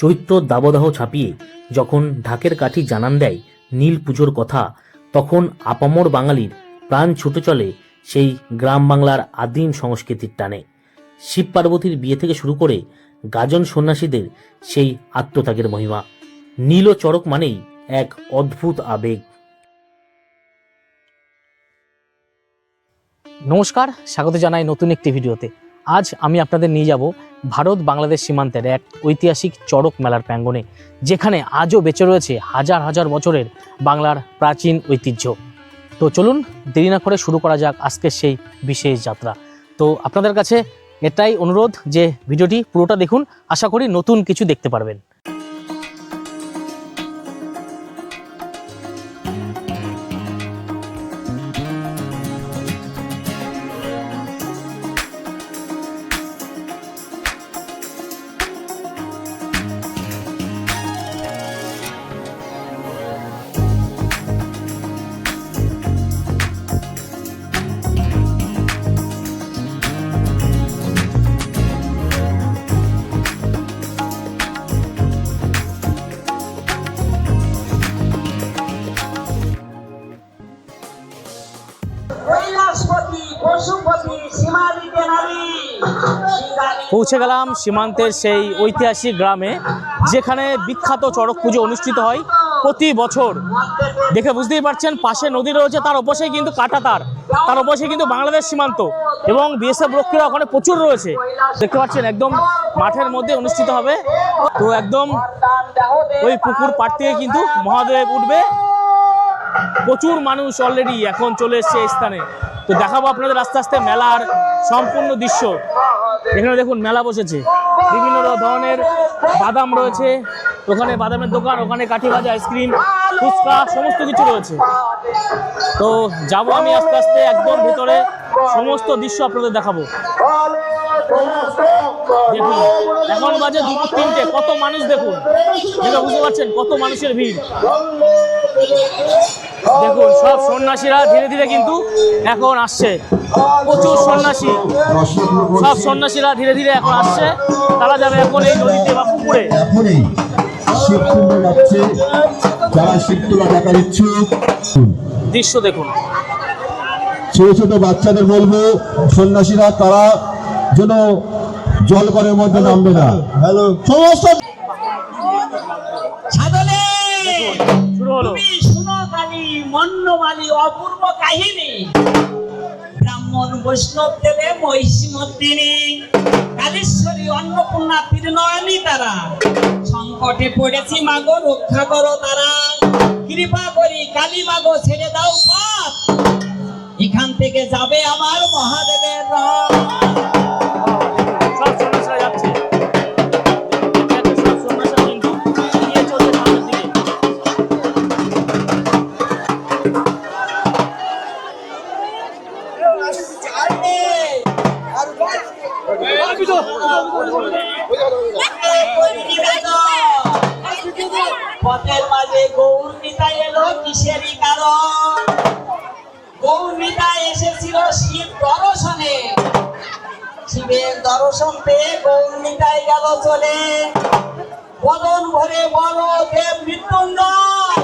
চৈত্র দাবদাহ ছাপিয়ে যখন ঢাকের কাঠি জানান দেয় নীল পুজোর কথা, তখন আপামর বাঙালির প্রাণ ছুটে চলে সেই গ্রাম বাংলার আদিম সংস্কৃতির টানে। শিব পার্বতীর বিয়ে থেকে শুরু করে গাজন সন্ন্যাসীদের সেই আত্মত্যাগের মহিমা। নীল ও চড়ক মানেই এক অদ্ভুত আবেগ। নমস্কার, স্বাগত জানাই নতুন একটি ভিডিওতে। আজ আমি আপনাদের নিয়ে যাব ভারত বাংলাদেশ সীমান্তের এক ঐতিহাসিক চড়ক মেলার প্রাঙ্গণে, যেখানে আজও বেঁচে রয়েছে হাজার হাজার বছরের বাংলার প্রাচীন ঐতিহ্য। তো চলুন দেরি না করে শুরু করা যাক আজকের সেই বিশেষ যাত্রা। তো আপনাদের কাছে এটাই অনুরোধ যে ভিডিওটি পুরোটা দেখুন, আশা করি নতুন কিছু দেখতে পারবেন। পৌঁছে গেলাম সীমান্তের সেই ঐতিহাসিক গ্রামে, যেখানে বিখ্যাত চড়ক পুজো অনুষ্ঠিত হয় প্রতি বছর। দেখে বুঝতেই পারছেন, পাশে নদী রয়েছে, তার ওপাশেই কিন্তু কাঁটাতার, তার ওপাশে কিন্তু বাংলাদেশ সীমান্ত এবং বিএসএফ রক্ষীরা ওখানে প্রচুর রয়েছে। দেখতে পাচ্ছেন একদম মাঠের মধ্যে অনুষ্ঠিত হবে। তো একদম ওই পুকুর পাড় থেকে কিন্তু মহাদেব উঠবে। প্রচুর মানুষ অলরেডি এখন চলে এসছে এই স্থানে। তো দেখাবো আপনাদের আস্তে আস্তে মেলার সম্পূর্ণ দৃশ্য। এখানে দেখুন মেলা বসেছে, বিভিন্ন ধরনের বাদাম রয়েছে, ওখানে বাদামের দোকান, ওখানে কাঠি ভাজা, আইসক্রিম, ফুচকা, সমস্ত কিছু রয়েছে। তো যাব আমি আস্তে আস্তে একদম ভিতরে, সমস্ত দৃশ্য আপনাদের দেখাবো। দেখুন এখন বাজে দুপুর 3টে, কত মানুষ দেখুন, যেটা বুঝতে পারছেন কত মানুষের ভিড়। দেখুন সব সন্ন্যাসীরা ধীরে ধীরে কিন্তু এখন আসছে, প্রচুর সন্ন্যাসী, সব সন্ন্যাসীরা ধীরে ধীরে এখন আসছে। তারা যাবে এখন এই নদীতে বা পুকুরে। দৃশ্য দেখুন। ছোট ছোট বাচ্চাদের বলবো, সন্ন্যাসীরা তারা যেন জল করের মধ্যে নামবে না। হ্যালো সমস্ত অপূর্ব কাহিনী। ব্রাহ্মণ বৈষ্ণব দেবে মহিষীমর্দিনী, কালেশ্বরী অন্নপূর্ণা তীর্ণয়নী তারা। সংকটে পড়েছি মাগো, রক্ষা করো তারা। কৃপা করি কালী মাগো, ছেড়ে দাও পথ, এখান থেকে যাবে আমার মহাদেবের রথ। পথের মাঝে গৌর নিতাই এলো, কিসেরই কারণ? গৌর নিতাই এসেছিল শিব দর্শনে, শিবের দর্শন পেয়ে গৌর নিতাই গেল চলে। বদন ভরে বলো দেব মৃত্যুঞ্জয়,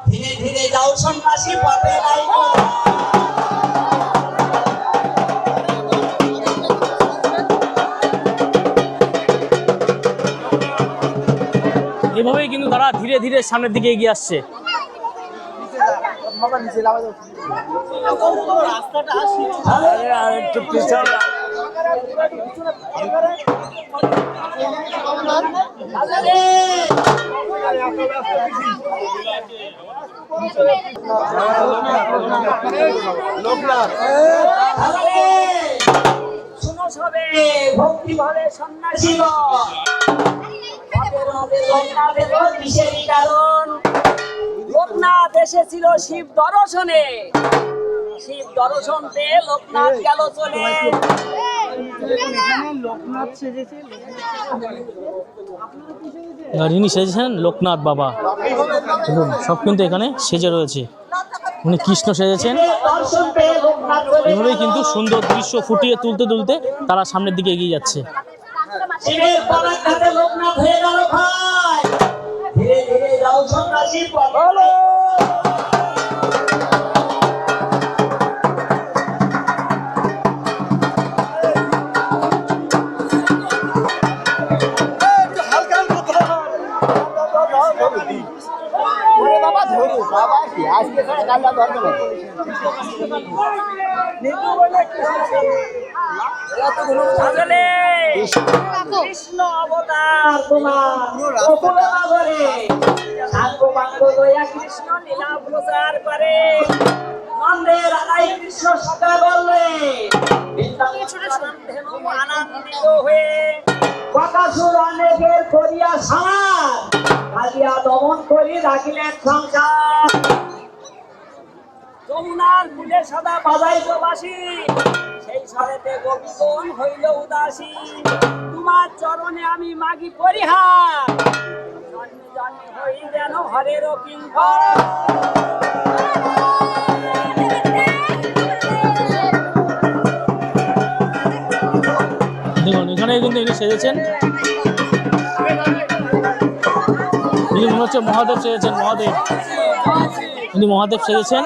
ধীরে ধীরে যাও সন্ন্যাসী পথে নাই। এভাবেই কিন্তু তারা ধীরে ধীরে সামনের দিকে এগিয়ে আসছে। শুনো সবে ভক্তি ভাবে সন্ন্যাসী লোকনাথ এসেছিল শিব দর্শনে, শিব দর্শন পেয়ে লোকনাথ গেল চলে। লোকনাথ সেজেছে, যিনি সেজেছেন লোকনাথ বাবা, সব কিন্তু এখানে সেজে রয়েছে। উনি কৃষ্ণ সেজেছেন। এভাবেই কিন্তু সুন্দর দৃশ্য ফুটিয়ে তুলতে তুলতে তারা সামনের দিকে এগিয়ে যাচ্ছে। শিবের পরাঘাতে লোকনাথ হয়ে গেল ভাই। ধীরে ধীরে যাও সন্ন্যাসী বলো। কৃষ্ণ অবতার তোমার গোকুল নগরে সাঙ্গপাঙ্গ লইয়া কৃষ্ণ লীলা প্রচার করে। নন্দের আলাই কৃষ্ণ সদা বললে আনন্দিত হয়ে বকাসুর অনেকের করিয়া সামার কালিয়া দমন করি রাখিলেন সংসার। যমুনার কূলে সদা বাজাইত বাসি সেই স্বরেতে গোপীগণ হইল উদাসী। তোমার চরণে আমি মাগি পরিহার জন্মে জন্মে হই যেন হরের কিঙ্কর। দেখুন এখানে কিন্তু ইনি সেজেছেন, ইনি মনে হচ্ছে মহাদেব সেজেছেন, মহাদেব, ইনি মহাদেব সেজেছেন।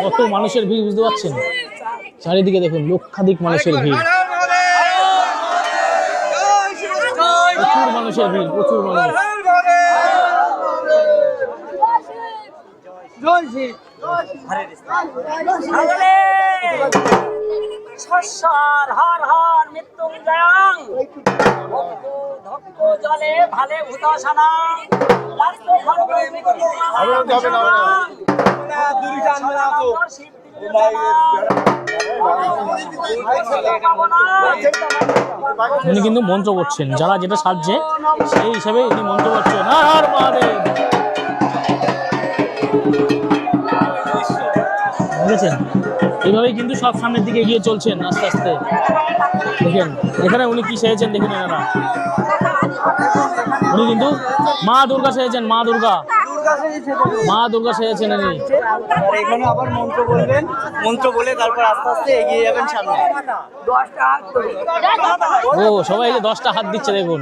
কত মানুষের ভিড় বুঝতে পারছেন, চারিদিকে দেখুন লক্ষাধিক মানুষের ভিড়, প্রচুর মানুষের ভিড়, প্রচুর মানুষ। শস্যর হর হর মৃত্যুঞ্জয়ং ধক্ক জলে ভালে উদাসনা উনি কিন্তু মন্ত্র করছেন, যারা যেটা সাজছে সেই হিসাবে ইনি মন্ত্র করছেন। হর হর মহাদেব, বুঝেছেন? এইভাবেই কিন্তু সব সামনের দিকে এগিয়ে চলছেন আস্তে আস্তে। দেখেন এখানে উনি কি সেজেছেন, দেখুন এনারা, উনি কিন্তু মা দুর্গা সেজেছেন, মা দুর্গা, মা দুর্গা সেজেছেন ইনি। এখানে আবার মন্ত্র বলবেন, মন্ত্র বলে তারপর আস্তে আস্তে এগিয়ে যাবেন সামনে। ও সবাই এই যে 10টা হাত দিচ্ছে দেখুন।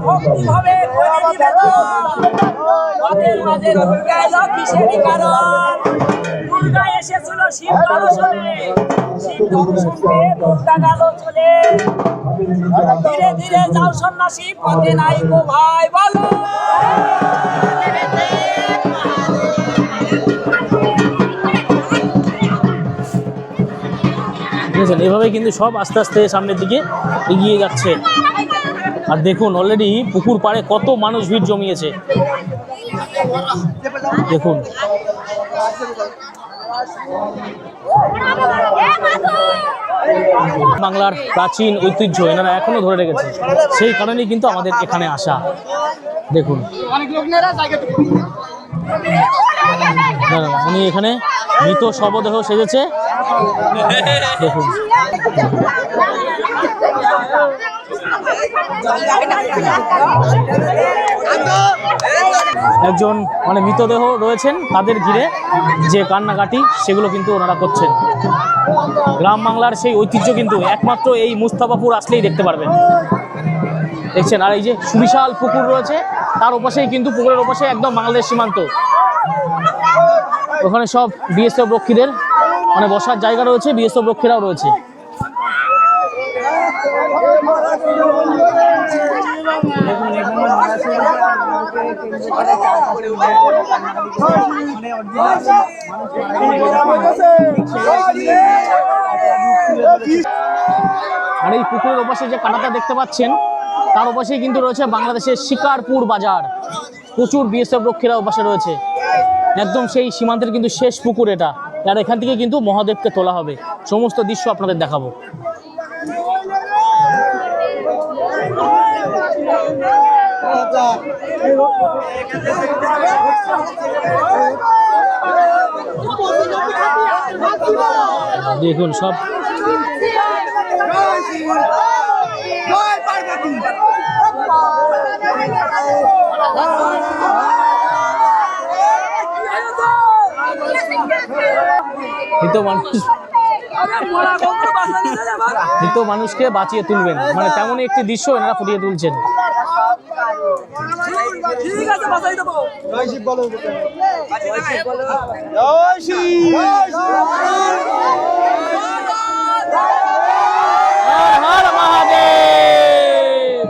ভক্তি ভাবে দুর্গা এসেছিল শিব দর্শনে, শিব দর্শন পেয়ে দুর্গা গেল চলে। ধীরে ধীরে যাও সন্ন্যাসী পথে নাই গো ভাই বলো। এভাবে কিন্তু সব আস্তে আস্তে সামনের দিকে এগিয়ে যাচ্ছে। আর দেখুন অলরেডি পুকুর পাড়ে কত মানুষ ভিড় জমিয়েছে, দেখুন। বাংলার প্রাচীন ঐতিহ্য এনারা এখনো ধরে রেখেছে, সেই কারণেই কিন্তু আমাদের এখানে আসা। দেখুন উনি এখানে মৃত শবদেহ সেজেছে, দেখুন। একজন মানে মৃতদেহ রয়েছেন, তাদের ঘিরে যে কান্নাকাটি সেগুলো কিন্তু ওনারা করছেন। গ্রাম বাংলার সেই ঐতিহ্য কিন্তু একমাত্র এই মুস্তাফাপুর আসলেই দেখতে পারবেন, দেখছেন। আর এই যে সুবিশাল পুকুর রয়েছে, তার ওপাশেই কিন্তু পুকুরের ওপাশে একদম বাংলাদেশ সীমান্ত। ওখানে সব বিএসএফ রক্ষীদের মানে বসার জায়গা রয়েছে, বিএসএফ রক্ষীরাও রয়েছে। আর এই পুকুরের ওপাশে যে কাঁটাটা দেখতে পাচ্ছেন, তার ওপাশেই কিন্তু রয়েছে বাংলাদেশের শিকারপুর বাজার। প্রচুর বিএসএফ রক্ষীরা ওপাশে রয়েছে, একদম সেই সীমান্তের কিন্তু শেষ পুকুর এটা। আর এখান থেকে কিন্তু মহাদেবকে তোলা হবে, সমস্ত দৃশ্য আপনাদের দেখাবো। দেখুন সব মৃত মানুষকে বাঁচিয়ে তুলবেন, মানে তেমনই একটি দৃশ্য এনারা ফুটিয়ে তুলছেন। হর হর মহাদেব।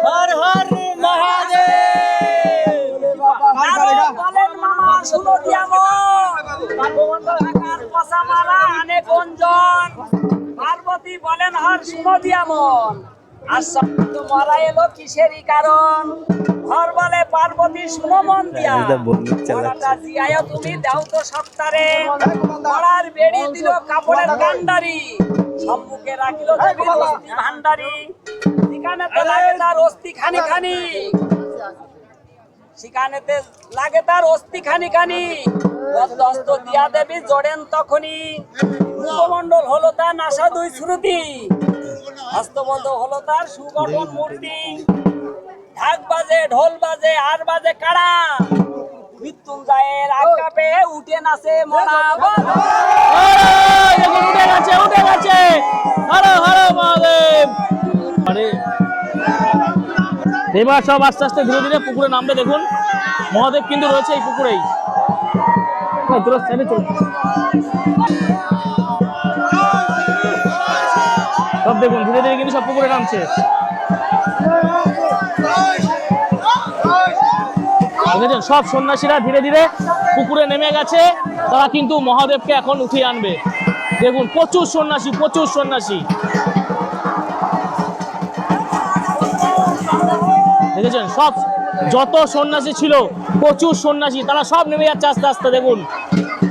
হর হর মহাদেব। বলেন মামা শুনো পার্বতী বলেন হর শুনো দিয়ামন। আচ্ছা মরা এলো কিসেরই কারণ? হর বলে পার্বতী শুনো মন দিয়া, মরাটা জিয়ায় তুমি দাও তো সপ্তারে। মরার বেড়ি দিল কাপড়ের কান্ডারি, সম্মুখে রাখিল দেবীর অস্থি ভান্ডারি। সেখানেতে লাগে তার অস্থি খানি খানি, সেখানেতে লাগে তার অস্থি খানি খানি। দস্ত দিয়া দেবী জড়েন তখনই, মুখমণ্ডল হলো তার নাসা দুই শ্রুতি, হস্তবদ্ধ হলো তার সুগঠন মূর্তি। ঢাক বাজে ঢোল বাজে আর বাজে কাড়া, মৃত্যুঞ্জয়ের আজ্ঞা পেয়ে উঠে নাচে মরা। উঠে গেছে উঠে গেছে। হর হর মহাদেব। আরে এবার সব আস্তে আস্তে ধীরে ধীরে পুকুরে নামবে। দেখুন মহাদেব কিন্তু রয়েছে এই পুকুরেই। সব দেখুন ধীরে ধীরে কিন্তু সব পুকুরে নামছে। দেখেছেন সব সন্ন্যাসীরা ধীরে ধীরে পুকুরে নেমে গেছে, তারা কিন্তু মহাদেবকে এখন উঠিয়ে আনবে। দেখুন প্রচুর সন্ন্যাসী প্রচুর সন্ন্যাসী। দেখেছেন সব যত সন্ন্যাসী ছিল প্রচুর সন্ন্যাসী, তারা সব নেমে যাচ্ছে আস্তে আস্তে। দেখুন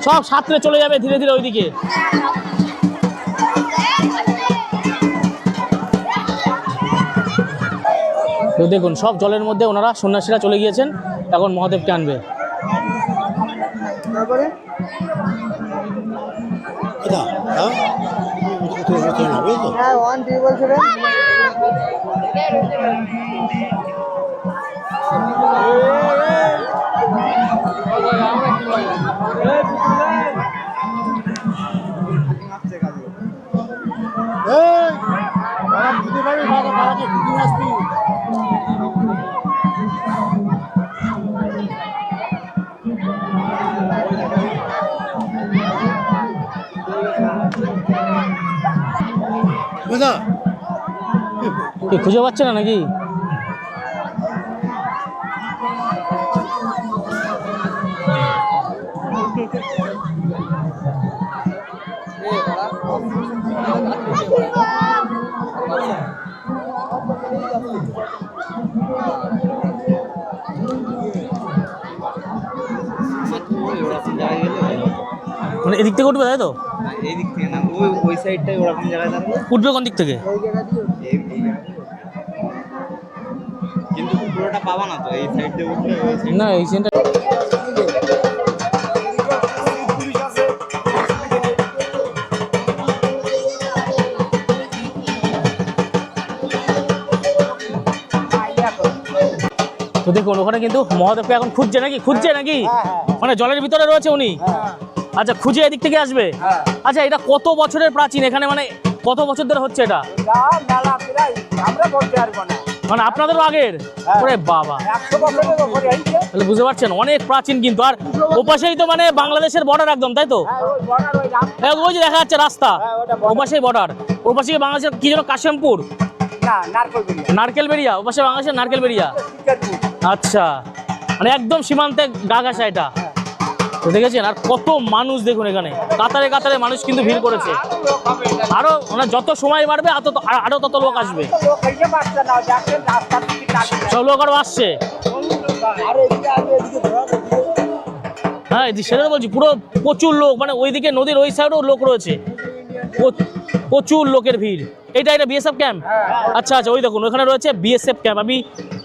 সব সাঁতরে চলে যাবে ধীরে ধীরে ওইদিকে। তো দেখুন সব জলের মধ্যে ওনারা সন্ন্যাসীরা চলে গিয়েছেন, এখন মহাদেবকে আনবে। খুঁজে পাচ্ছে না নাকি? মানে এদিক থেকে উঠবে তাই তো? এই দিক থেকে না, ওই সাইডটাই ওরকম জায়গায় দাঁড়াবে। উঠবে কোন দিক থেকে? কিন্তু পুরোটা পাবা না তো, এই সাইড দিয়ে উঠলে ওই সাইড। না এই সিনটা তো দেখুন ওখানে কিন্তু মহাদেবকে এখন খুঁজছে নাকি? খুঁজছে নাকি? মানে জলের ভিতরে রয়েছে উনি। আচ্ছা খুঁজে এদিক থেকে আসবে। আচ্ছা এটা কত বছরের প্রাচীন? এখানে মানে কত বছর ধরে হচ্ছে এটা? মানে আপনাদেরও আগের? ওরে বাবা, তাহলে বুঝতে পারছেন অনেক প্রাচীন কিন্তু। আর ওপাশেই তো মানে বাংলাদেশের বর্ডার একদম, তাই তো? ওই যে দেখা যাচ্ছে রাস্তা, ওপাশেই বর্ডার। ওপাশে বাংলাদেশের কি যেন কাশিমপুর, নারকেল বেরিয়া, ওপাশে বাংলাদেশের নারকেল বেরিয়া। আচ্ছা মানে একদম সীমান্তে গা ঘাসা এটা। তো দেখেছেন আর কত মানুষ দেখুন এখানে, কাতারে কাতারে মানুষ কিন্তু ভিড় করেছে। আরো মানে যত সময় বাড়বে আরো তত লোক আসবে। সব লোক আরো আসছে। হ্যাঁ সেটা বলছি, পুরো প্রচুর লোক, মানে ওইদিকে নদীর ওই সাইডেও লোক রয়েছে। প্রচুর লোকের ভিড়। এটা বিএসএফ ক্যাম্প? আচ্ছা আচ্ছা, ওই দেখুন ওখানে রয়েছে বিএসএফ ক্যাম্প। আমি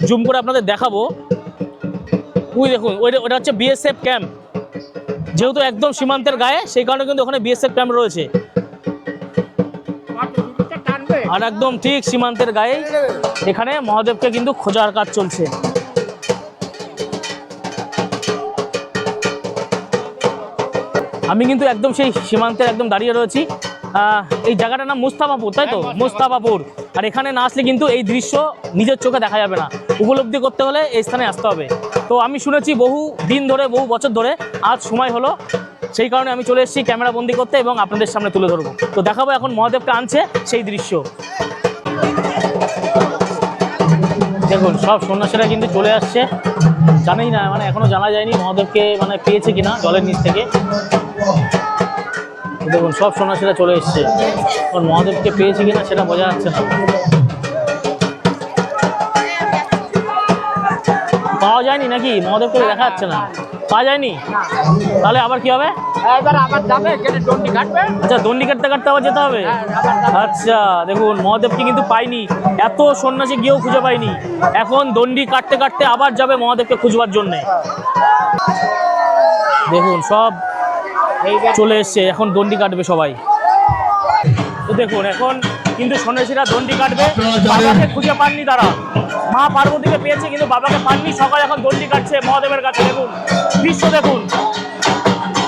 জুম করে আপনাদের দেখাবো। ওই দেখুন ওটা হচ্ছে বিএসএফ ক্যাম্প। যেহেতু একদম সীমান্তের গায়ে, সেই কারণে কিন্তু ওখানে বিএসএফ ক্যাম্প রয়েছে। আর একদম ঠিক সীমান্তের গায়ে এখানে মহাদেবকে কিন্তু খোঁজার কাজ চলছে। আমি কিন্তু একদম সেই সীমান্তের একদম দাঁড়িয়ে রয়েছি। এই জায়গাটার নাম মুস্তাফাপুর, তাই তো? মুস্তাফাপুর। আর এখানে না আসলে কিন্তু এই দৃশ্য নিজের চোখে দেখা যাবে না। উপলব্ধি করতে হলে এই স্থানে আসতে হবে। তো আমি শুনেছি বহু দিন ধরে, বহু বছর ধরে, আজ সময় হলো, সেই কারণে আমি চলে এসেছি ক্যামেরা বন্দি করতে এবং আপনাদের সামনে তুলে ধরবো। তো দেখাবো এখন মহাদেবকে আনছে সেই দৃশ্য। দেখুন সব সন্ন্যাসীরা কিন্তু চলে আসছে। জানেই না, মানে এখনো জানা যায়নি মহাদেবকে মানে পেয়েছে কিনা জলের নিচ থেকে। দেখুন সব সন্ন্যাসীরা চলে এসছে, এখন মহাদেবকে পেয়েছে কিনা সেটা বোঝা যাচ্ছে না। পাওয়া যায়নি নাকি? মহাদেবকে দেখা যাচ্ছে না, পাওয়া যায়নি। তাহলে আবার কি হবে? আচ্ছা, দণ্ডি কাটতে কাটতে আবার যেতে হবে। আচ্ছা দেখুন মহাদেবকে কিন্তু পাইনি, এত সন্ন্যাসী গিয়েও খুঁজে পাইনি। এখন দণ্ডি কাটতে কাটতে আবার যাবে মহাদেবকে খুঁজবার জন্যে। দেখুন সব চলে এসছে, এখন দণ্ডি কাটবে সবাই। তো দেখুন এখন কিন্তু সন্ন্যাসীরা দণ্ডি কাটবে। বাবাকে খুঁজে পাননি তারা, মা পার্বতীকে পেয়েছে কিন্তু বাবাকে পাননি। সকালে এখন দণ্ডি কাটছে মহাদেবের কাছে। দেখুন দৃশ্য দেখুন,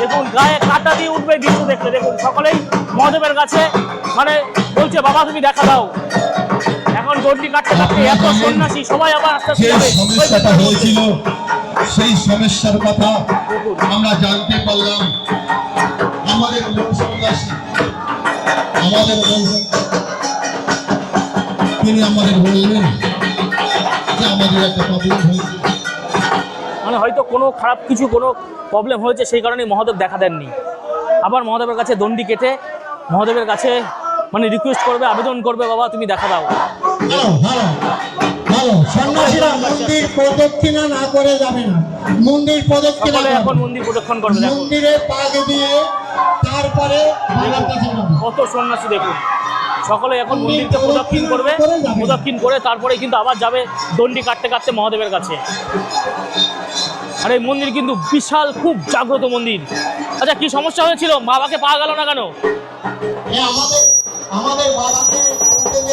দেখুন গায়ে কাঁটা দিয়ে উঠবে দৃশ্য দেখতে। দেখুন সকলেই মহাদেবের কাছে মানে বলছে বাবা তুমি দেখা দাও। এখন দণ্ডি কাটতে কাটতে এত সন্ন্যাসী সবাই আবার আস্তে আস্তে যাবে। সমস্যাটা হয়েছিল, সেই সমস্যার কথা আমরা জানতে পারলাম। আমাদের সন্ন্যাসী, তিনি আমাদের বললেন যে আমাদের একটা প্রবলেম হয়েছে, মানে হয়তো কোনো খারাপ কিছু, কোনো প্রবলেম হয়েছে, সেই কারণে মহাদেব দেখা দেননি। আবার মহাদেবের কাছে দণ্ডি কেটে মহাদেবের কাছে মানে রিকোয়েস্ট করবে, আবেদন করবে বাবা তুমি দেখা দাও। সন্ন্যাসীরা মন্দির প্রদক্ষিণা না করে যাবে না, মন্দির প্রদক্ষিণা সকলে এখন মন্দির প্রদক্ষিণ করবে। দেখুন মন্দিরে পাক দিয়ে তারপরে বাবার কাছে যাবে। কত সন্ন্যাসী দেখুন, সকলে এখন মন্দিরকে প্রদক্ষিণ করবে, প্রদক্ষিণ করে তারপরে কিন্তু আবার যাবে দণ্ডি কাটতে কাটতে মহাদেবের কাছে। আর এই মন্দির কিন্তু বিশাল, খুব জাগ্রত মন্দির। আচ্ছা কি সমস্যা হয়েছিল, বাবাকে পাওয়া গেল না কেন? আমাদের বাবাকে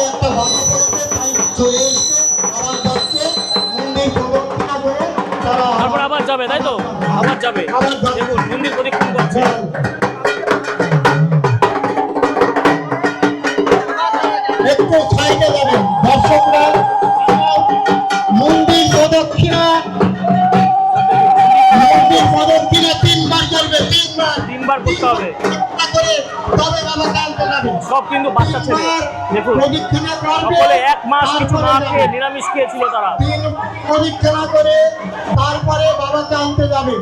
একটা বাধা পড়েছে, তাই চলে এসছে, আবার যাচ্ছে মন্দির প্রদক্ষিণা করে তারপর আবার যাবে, তাই তো? আবার যাবে। দেখুন মন্দির প্রদক্ষিণ করছে। একটু সাইডে যাবেন দর্শকরা। মন্দির প্রদক্ষিণা, মন্দির প্রদক্ষিণা 3 বার করবে, 3 বার করতে হবে। করে তবে বাবাকে আনতে যাবে। সব কিন্তু বাচ্চা ছেলে দেখুন, প্রদক্ষিণা করবে, সকলে 1 মাস কিছু না খেয়ে নিরামিষ খেয়েছিল তারা। 3 প্রদক্ষিণা করে তারপরে বাবাকে আনতে যাবে।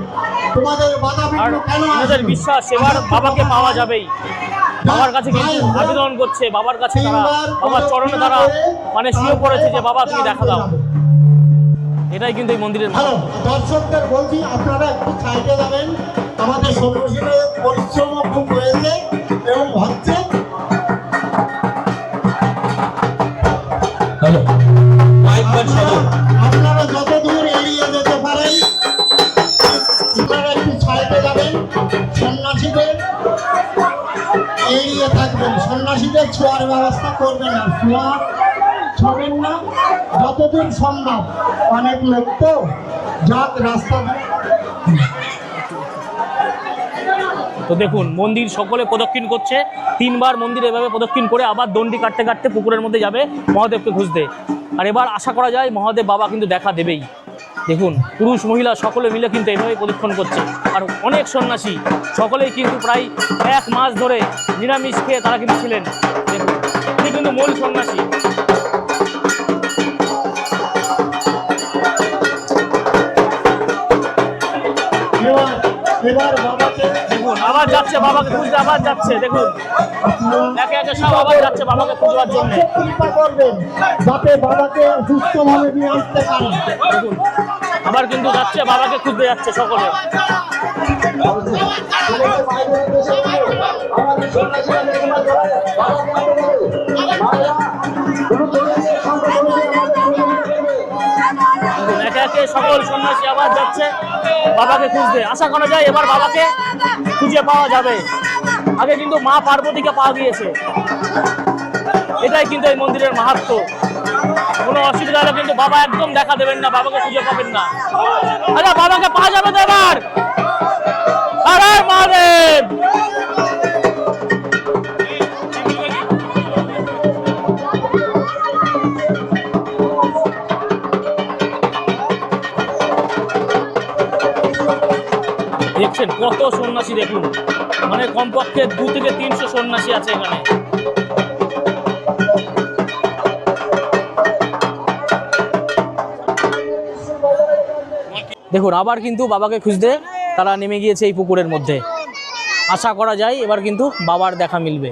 তোমাদের বাধা আর বিঘ্ন কেন এনাদের আসবে? বিশ্বাস এবার বাবাকে পাওয়া যাবেই। বাবার কাছে কিন্তু আবেদন করছে, বাবার কাছে তারা, বাবার চরণে তারা মানে শুয়ে পড়েছে যে বাবা তুমি দেখা দাও। এটাই কিন্তু এই মন্দিরের হ্যালো দর্শকদের বলছি, আপনারা একটু সাইডে যাবেন। আমাদের সন্ন্যাসীদের পরিশ্রম খুব হয়েছে এবং হচ্ছে। আপনারা যত দূর এড়িয়ে যেতে পারেন আপনারা একটু সাইডে যাবেন। সন্ন্যাসীদের এড়িয়ে থাকবেন, সন্ন্যাসীদের ছোঁয়ার ব্যবস্থা করবেন না, ছবেন না যতদূর সম্ভব। অনেক লোক তো যাক রাস্তা। তো দেখুন মন্দির সকলে প্রদক্ষিণ করছে, 3 বার মন্দির এভাবে প্রদক্ষিণ করে আবার দণ্ডি কাটতে কাটতে পুকুরের মধ্যে যাবে মহাদেবকে খুঁজতে। আর এবার আশা করা যায় মহাদেব বাবা কিন্তু দেখা দেবেই। দেখুন পুরুষ মহিলা সকলে মিলে কিন্তু এইভাবে প্রদক্ষিণ করছে। আর অনেক সন্ন্যাসী সকলেই কিন্তু প্রায় 1 মাস ধরে নিরামিষ খেয়ে তারা কিন্তু ছিলেন। দেখুন তিনি কিন্তু মূল সন্ন্যাসী। এবার বাবাকে দেখুন আবার যাচ্ছে, বাবাকে খুঁজতে আবার যাচ্ছে। দেখুন একে একে সব আবার যাচ্ছে বাবাকে খুঁজবার জন্য। কৃপা করবেন যাতে বাবাকে সুস্থভাবে নিয়ে আসতে পারেন। দেখুন আবার কিন্তু যাচ্ছে, বাবাকে খুঁজতে যাচ্ছে সকলে। আমাদের সন্ন্যাসীরা সকল সন্ন্যাসী আবার যাচ্ছে বাবাকে খুঁজতে। আশা করা যায় এবার বাবাকে খুঁজে পাওয়া যাবে। আগে কিন্তু মা পার্বতীকে পাওয়া গিয়েছে। এটাই কিন্তু এই মন্দিরের মাহাত্ম্য। কোনো অসুবিধা হলে কিন্তু বাবা একদম দেখা দেবেন না, বাবাকে খুঁজে পাবেন না। আচ্ছা, বাবাকে পাওয়া যাবে তো এবার? আরে মহাদেব! দেখছেন কত সন্ন্যাসী, দেখুন মানে কমপক্ষে 2 থেকে 300 সন্ন্যাসী আছে এখানে। দেখুন আবার কিন্তু বাবাকে খুঁজতে তারা নেমে গিয়েছে এই পুকুরের মধ্যে। আশা করা যায় এবার কিন্তু বাবার দেখা মিলবে।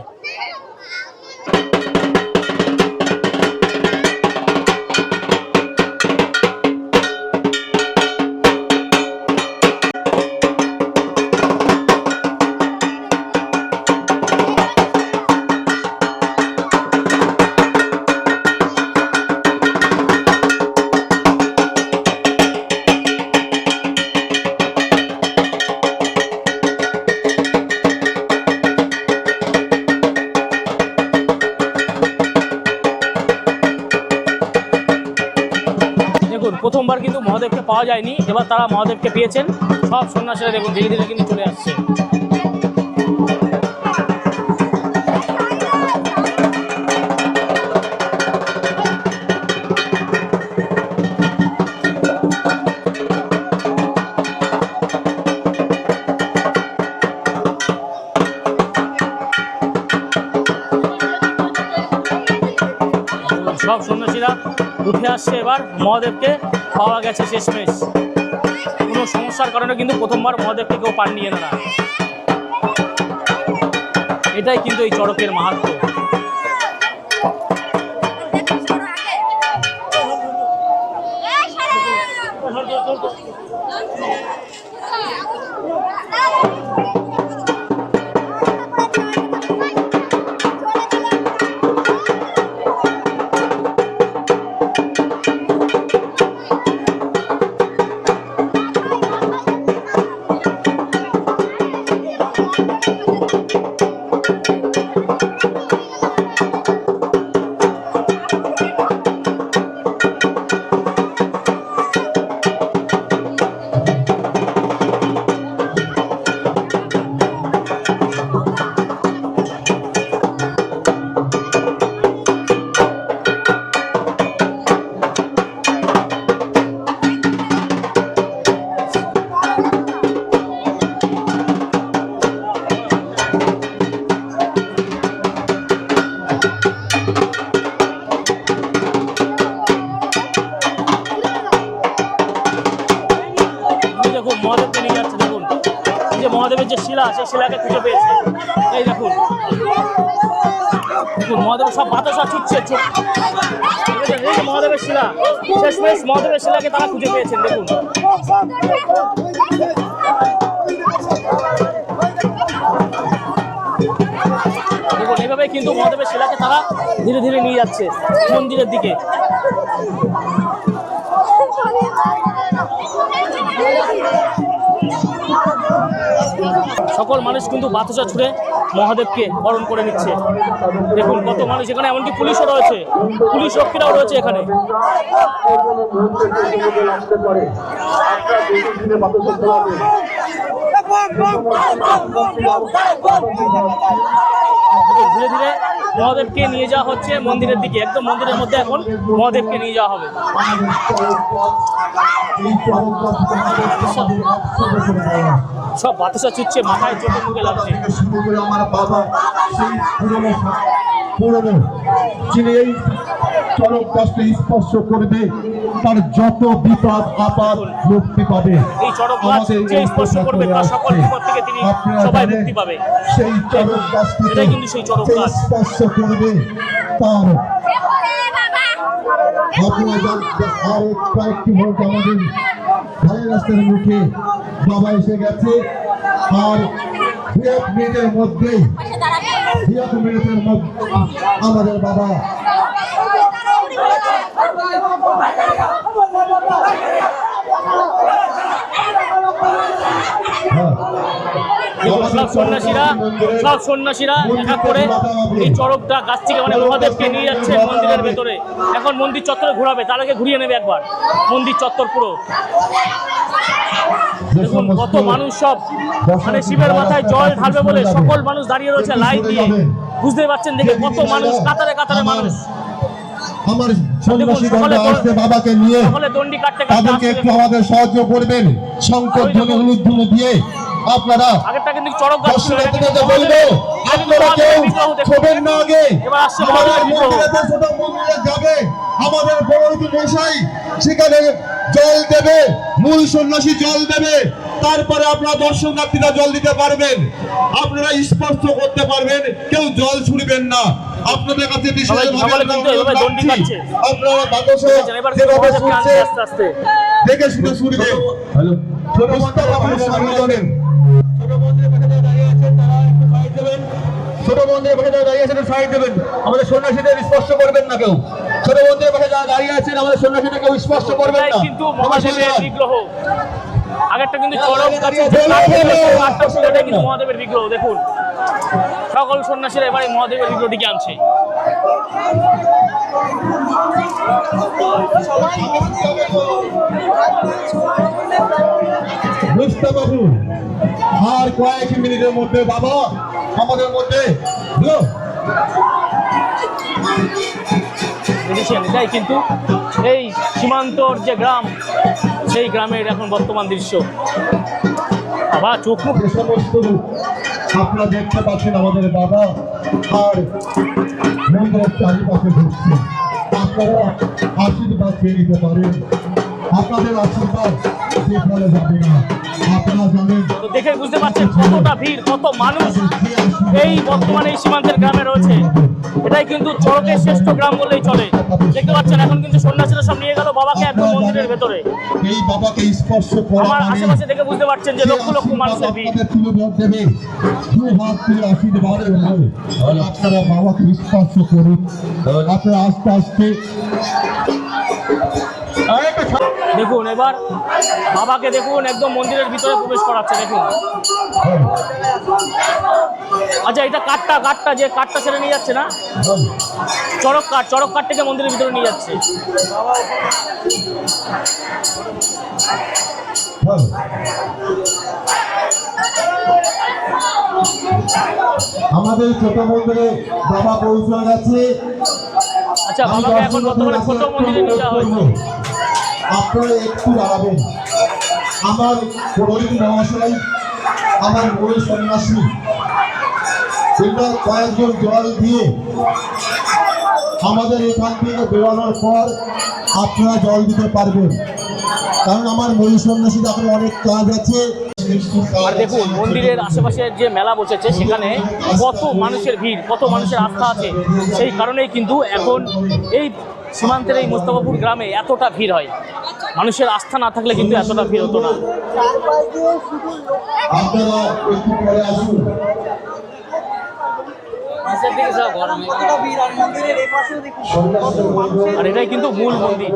প্রথমবার কিন্তু মহাদেবকে পাওয়া যায়নি, এবার তারা মহাদেবকে পেয়েছেন। সব সন্ন্যাসীরা দেখুন ধীরে ধীরে কিন্তু চলে আসছে। সব সন্ন্যাসীরা উঠে আসছে, এবার মহাদেবকে পাওয়া গেছে শেষমেশ। কোনো সমস্যার কারণে কিন্তু প্রথমবার মহাদেবকে কেউ পাননি এনারা। এটাই কিন্তু এই চড়কের মাহাত্ম্য। মহাদেবকে নিয়ে যাচ্ছে, দেখুন যে মহাদেবের যে শিলা, সেই শিলাকে খুঁজে পেয়েছে। এই দেখুন দেখুন মহাদেবের সব বাতাসা ছুটছে। মহাদেবের শিলা, শেষমেশ মহাদেবের শিলাকে তারা খুঁজে পেয়েছেন। দেখুন দেখুন এইভাবে কিন্তু মহাদেবের শিলাকে তারা ধীরে ধীরে নিয়ে যাচ্ছে মন্দিরের দিকে। সকল মানুষ কিন্তু বাতাসা ছুড়ে মহাদেবকে বরণ করে নিচ্ছে। দেখুন কত মানুষ এখানে, এমনকি পুলিশও রয়েছে, পুলিশ রক্ষীরাও রয়েছে এখানে। ধীরে ধীরে মহাদেবকে নিয়ে যাওয়া হচ্ছে মন্দিরের দিকে। একদম মন্দিরের মধ্যে এখন মহাদেবকে নিয়ে যাওয়া হবে। সব বাতাসা ছুটছে, মাথায় চোখে মুখে লাগছে। আমার বাবা সেই পুরনো যিনি এই চরক গাছকে স্পর্শ করবে তার যত বিপদ আপদ মুক্তি পাবে। এই চরক গাছ যে স্পর্শ করবে তার সকল বিপদ থেকে তিনি সবাই মুক্তি পাবে। সেই চরক গাছকে এটাই কিন্তু সেই চরক গাছ। স্পর্শ করবে তার আপনারা আর কয়েকটি ভোট আমাদের ভাইয়ের রাস্তার মুখে বাবা এসে গেছে। আর 2 মিনিটের মধ্যেই আমাদের বাবা দেখুন সব সন্ন্যাসীরা এক এক করে এই চড়কটা গাছ থেকে মানে মহাদেবকে নিয়ে যাচ্ছে মন্দিরের ভেতরে। এখন মন্দির চত্বরে ঘোরাবে, তার আগে ঘুরিয়ে নেবে একবার মন্দির চত্বর পুরো। দেখুন কত মানুষ সব মানে শিবের মাথায় জল ঢালবে বলে সকল মানুষ দাঁড়িয়ে রয়েছে লাইন দিয়ে। বুঝতে পারছেন দেখে কত মানুষ, কাতারে কাতারে মানুষ। আমার সন্ন্যাসী দলটা আসছে বাবাকে নিয়ে, সকলে দণ্ডি কাটতে তাদেরকে একটু আমাদের সাহায্য করবেন শঙ্কর ধ্বনি উলুধ্বনি দিয়ে। আপনারা আগেরটা কিন্তু চড়ক গাছ ছিল, এটা কিন্তু বলবো আপনারা কেউ ছবেন না আগে। এবার আসছে আমাদের মহাদেবের বিগ্রহ। মন্দিরে ছোট মন্দিরে যাবে, আমাদের পুরোহিত মশাই সেখানে জল দেবে, মূল সন্ন্যাসী জল দেবে, তারপরে আপনারা দর্শনার্থীরা জল দিতে পারবেন। আপনারা স্পর্শ করতে পারবেন, কেউ জল ছুড়বেন না। আপনাদের কাছে সবাই কিন্তু এভাবে দণ্ডি কাটছে। আপনারা বাতাসে এবার যেভাবে মহাদেবকে আনছে ছুটছে আস্তে আস্তে। দেখে শুনে ছুটবে। হ্যালো ছোট মন্দিরে আপনারা সামনে জানেন, ছোট মন্দিরে বসে দাঁড়িয়ে আছেন, তারা একটু সাইড দেবেন। ছোট মন্দিরে বসে যারা দাঁড়িয়ে আছেন সাইড দেবেন, আমাদের সন্ন্যাসীদের স্পর্শ করবেন না কেউ। ছোট মন্দিরে বসে যারা দাঁড়িয়ে আছেন আমাদের সন্ন্যাসীদের কেউ স্পর্শ করবেন এটাই না। কিন্তু মহাদেবের বিগ্রহ। আগেরটা কিন্তু চড়ক গাছে যে কাঠটা ছিল, এটাই কিন্তু মহাদেবের বিগ্রহ। দেখুন সকল সন্ন্যাসীরা এবারে মহাদেবের বিগ্রহটিকে আনছে। বুঝতে পারুন আর কয়েক মিনিটের মধ্যে বাবা আমাদের মধ্যে দেখেছেন এটাই কিন্তু এই সীমান্তর যে গ্রাম, সেই গ্রামের এখন বর্তমান দৃশ্য। বাবা চোখ মুখ যে সমস্ত আপনারা দেখতে পাচ্ছেন আমাদের বাবা আর মন্দিরের চারিপাশে ঘুরছে। আপনারা আশীর্বাদ পেয়ে নিতে পারেন, আপনাদের আশীর্বাদ যেখানে যাবে না। আপনারা জানেন তো দেখে বুঝতে পারছেন কতটা ভিড়, কত মানুষ এই বর্তমানে এই সীমান্তের গ্রামে রয়েছে। এটাই কিন্তু চড়কের শ্রেষ্ঠ গ্রাম বললেই চলে। দেখতে পাচ্ছেন এখন কিন্তু সন্ন্যাসীরা সব নিয়ে গেল বাবাকে একদম মন্দিরের ভেতরে। এই বাবাকে স্পর্শ করা আমার মানে আশেপাশে দেখে বুঝতে পারছেন যে লক্ষ লক্ষ মানুষের ভিড়। আপনাদের তুলে দেবে, দু হাত তুলে আশীর্বাদ করবে। আপনারা বাবাকে স্পর্শ করুন, আপনারা আস্তে আস্তে দেখুন এবার বাবাকে দেখুন একদম মন্দিরের ভিতরে প্রবেশ করাচ্ছে। দেখুন আচ্ছা এটা কাঠটা যে কাঠটা ছেড়ে নিয়ে যাচ্ছে না, চড়ক কাঠটাকে মন্দিরের ভিতরে নিয়ে যাচ্ছে। আমাদের ছোট মন্দিরে বাবা পৌঁছে গেছে। আচ্ছা বাবাকে এখন বর্তমানে ছোট মন্দিরে নিয়ে যাওয়া হয়েছে। আপনারা একটু দাঁড়াবেন, আমার পুরোহিত মহাশয়, আমার মূল সন্ন্যাসী এটা কয়েকজন জল দিয়ে আমাদের এখান থেকে বেরোনোর পর আপনারা জল দিতে পারবেন, কারণ আমার মূল সন্ন্যাসীর এখন অনেক কাজ আছে। আর দেখুন মন্দিরের আশেপাশে যে মেলা বসেছে সেখানে কত মানুষের ভিড়, কত মানুষের আস্থা আছে। সেই কারণেই কিন্তু এখন এই সীমান্তের এই মোস্তফাপুর গ্রামে এতটা ভিড় হয়। মানুষের আস্থা না থাকলে কিন্তু এতটা ভিড় হতো না। আপনারা একটু পরে আসুন। আর এটাই কিন্তু মূল মন্দির।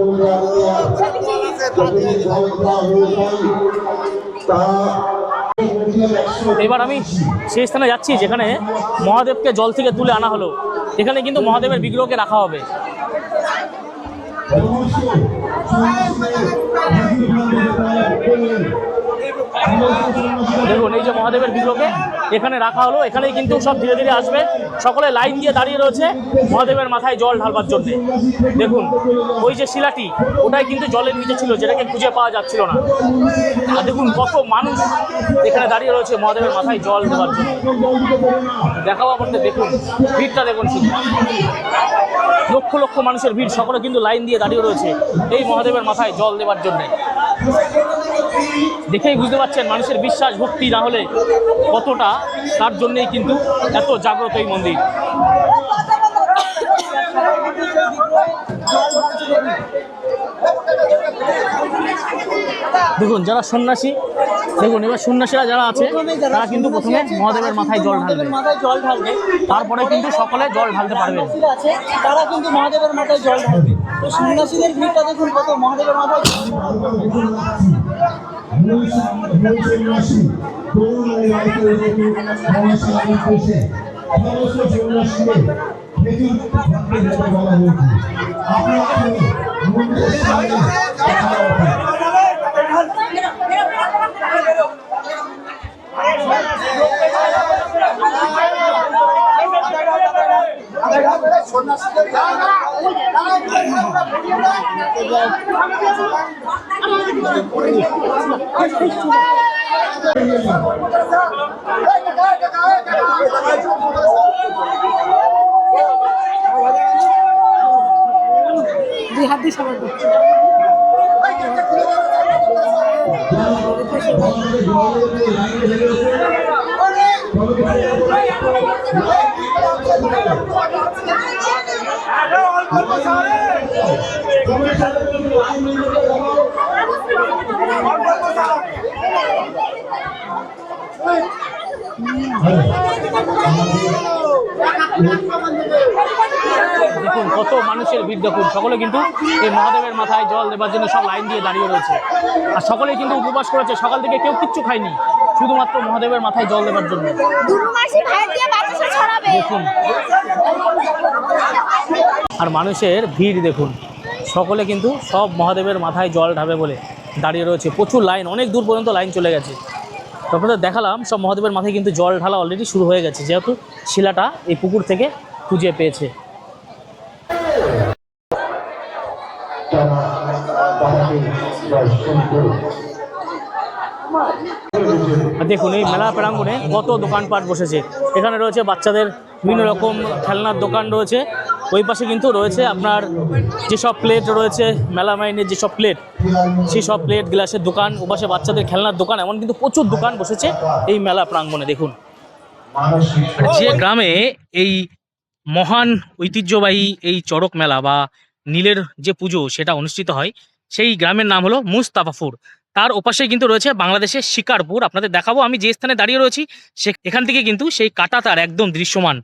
এবার আমি সেই স্থানে যাচ্ছি যেখানে মহাদেবকে জল থেকে তুলে আনা হলো। এখানে কিন্তু মহাদেবের বিগ্রহকে রাখা হবে। দেখুন এই যে মহাদেবের বিগ্রহকে এখানে রাখা হলো, এখানেই কিন্তু সব ধীরে ধীরে আসবে। সকলে লাইন দিয়ে দাঁড়িয়ে রয়েছে মহাদেবের মাথায় জল ঢালবার জন্য। দেখুন ওই যে শিলাটি ওটাই কিন্তু জলের নিচে ছিল, যেটাকে খুঁজে পাওয়া যাচ্ছিল না। আর দেখুন কত মানুষ এখানে দাঁড়িয়ে রয়েছে মহাদেবের মাথায় জল দেওয়ার জন্য। দেখাবো আপনাদের, দেখুন ভিড়টা দেখুন, শুধু লক্ষ লক্ষ মানুষের ভিড়, সকলে কিন্তু লাইন দিয়ে দাঁড়িয়ে রয়েছে এই মহাদেবের মাথায় জল দেওয়ার জন্য। দেখেই বুঝতে পারছেন মানুষের বিশ্বাস ভক্তি না হলে কতটা, তার জন্যই কিন্তু এত জাগ্রত এই মন্দির। দেখুন যারা সন্ন্যাসী, দেখুন এবার সন্ন্যাসীরা যারা আছে তারা কিন্তু প্রথমে মহাদেবের মাথায় জল ঢালবে, তারপরে কিন্তু সকলে জল ঢালতে পারবে। তারা কিন্তু মহাদেবের মাথায় জল ঢালবে। তো সন্ন্যাসীদের ভিড়টা দেখুন কত, মহাদেবের মাথায় সন্ন্যাসী তরুণ মহাসন্ন্যাসী সমস্ত সন্ন্যাসীকে খেজুর ভাবতে যেতে বলা হয়েছে। আপনারা মন্দিরের সামনে কথা বলবেন। দুই হাত দিয়ে সবার করছে। দেখুন কত মানুষের ভিড়, দেখুন সকলে কিন্তু এই মহাদেবের মাথায় জল দেবার জন্য সব লাইন দিয়ে দাঁড়িয়ে রয়েছে। আর সকলেই কিন্তু উপবাস করেছে, সকাল থেকে কেউ কিচ্ছু খায়নি, শুধুমাত্র মহাদেবের মাথায় জল দেবার জন্য। দেখুন আর মানুষের ভিড় দেখুন, সকলে কিন্তু সব মহাদেবের মাথায় জল ঢাবে বলে দাঁড়িয়ে রয়েছে। প্রচুর লাইন, অনেক দূর পর্যন্ত লাইন চলে গেছে। তো আপনাদের দেখালাম সব মহাদেবের মাথায় কিন্তু জল ঢালা অলরেডি শুরু হয়ে গেছে, যেহেতু শিলাটা এই পুকুর থেকে খুঁজে পেয়েছে। দেখুন এই মেলা প্রাঙ্গণে কত দোকানপাট বসেছে। এখানে রয়েছে বাচ্চাদের বিভিন্ন রকম খেলনার দোকান রয়েছে, ওই পাশে কিন্তু রয়েছে আপনার যেসব প্লেট রয়েছে মেলামাইনের যেসব প্লেট, সেই সব প্লেট গ্লাসের দোকান, ও পাশে বাচ্চাদের খেলনার দোকান, এমন কিন্তু প্রচুর দোকান বসেছে এই মেলা প্রাঙ্গণে। দেখুন যে গ্রামে এই মহান ঐতিহ্যবাহী এই চড়ক মেলা বা নীলের যে পুজো সেটা অনুষ্ঠিত হয়, সেই গ্রামের নাম হলো মুস্তাফাপুর। তার ওপাশে কিন্তু রয়েছে বাংলাদেশের শিকারপুর। আপনাদের দেখাবো আমি যে স্থানে দাঁড়িয়ে রয়েছি, এখান থেকে কিন্তু সেই কাঁটাতার একদম দৃশ্যমান।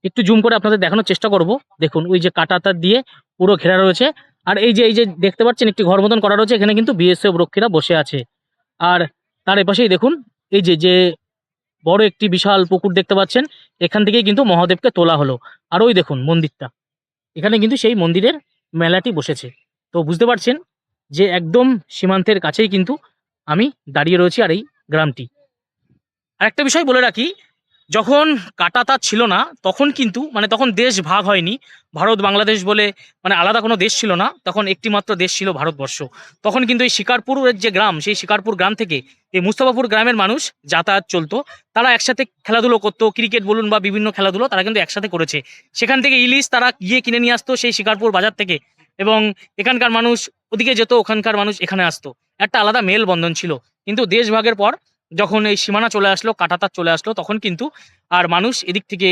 একটু জুম করে আপনাদের দেখানোর চেষ্টা করব। দেখুন ওই যে কাঁটাতার দিয়ে পুরো ঘেরা রয়েছে, আর এই যে দেখতে পাচ্ছেন একটি ঘর মতন করা রয়েছে, এখানে কিন্তু বিএসএফ রক্ষীরা বসে আছে। আর তার এপাশেই দেখুন এই যে বড় একটি বিশাল পুকুর দেখতে পাচ্ছেন, এখান থেকেই কিন্তু মহাদেবকে তোলা হলো। আর ওই দেখুন মন্দিরটা, এখানে কিন্তু সেই মন্দিরের মেলাটি বসেছে। তো বুঝতে পারছেন যে একদম সীমান্তের কাছেই কিন্তু আমি দাঁড়িয়ে রয়েছি আর এই গ্রামটি। আরেকটা বিষয় বলে রাখি, যখন কাঁটাতার ছিল না তখন কিন্তু তখন দেশ ভাগ হয়নি, ভারত বাংলাদেশ বলে আলাদা কোনো দেশ ছিল না, তখন একটি মাত্র দেশ ছিল ভারতবর্ষ। তখন কিন্তু এই শিকারপুরের যে গ্রাম, সেই শিকারপুর গ্রাম থেকে এই মুস্তাফাপুর গ্রামের মানুষ যাতায়াত চলতো, তারা একসাথে খেলাধুলো করতো, ক্রিকেট বলুন বা বিভিন্ন খেলাধুলো তারা কিন্তু একসাথে করেছে। সেখান থেকে ইলিশ তারা গিয়ে কিনে নিয়ে আসতো সেই শিকারপুর বাজার থেকে, এবং এখানকার মানুষ ওদিকে যেত, ওখানকার মানুষ এখানে আসতো, একটা আলাদা মেলবন্ধন ছিল। কিন্তু দেশ ভাগের পর যখন এই সীমানা চলে আসলো, কাঁটাতার চলে আসলো, তখন কিন্তু আর মানুষ এদিক থেকে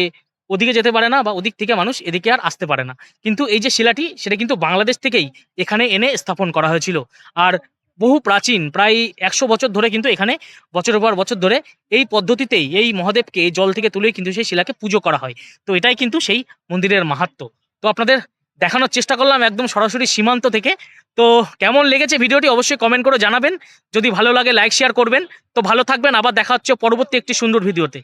ওদিকে যেতে পারে না, বা ওদিক থেকে মানুষ এদিকে আর আসতে পারে না। কিন্তু এই যে শিলাটি, সেটা কিন্তু বাংলাদেশ থেকেই এখানে এনে স্থাপন করা হয়েছিল। আর বহু প্রাচীন, প্রায় 100 বছর ধরে কিন্তু এখানে বছরের পর বছর ধরে এই পদ্ধতিতেই এই মহাদেবকে জল থেকে তুলেই কিন্তু সেই শিলাকে পুজো করা হয়। তো এটাই কিন্তু সেই মন্দিরের মাহাত্ম্য। তো আপনাদের দেখানোর চেষ্টা করলাম একদম সরাসরি সীমান্ত থেকে। তো কেমন লেগেছে ভিডিওটি অবশ্যই কমেন্ট করে জানাবেন। যদি ভালো লাগে লাইক শেয়ার করবেন। তো ভালো থাকবেন, আবার দেখা হচ্ছে পরবর্তী একটি সুন্দর ভিডিওতে।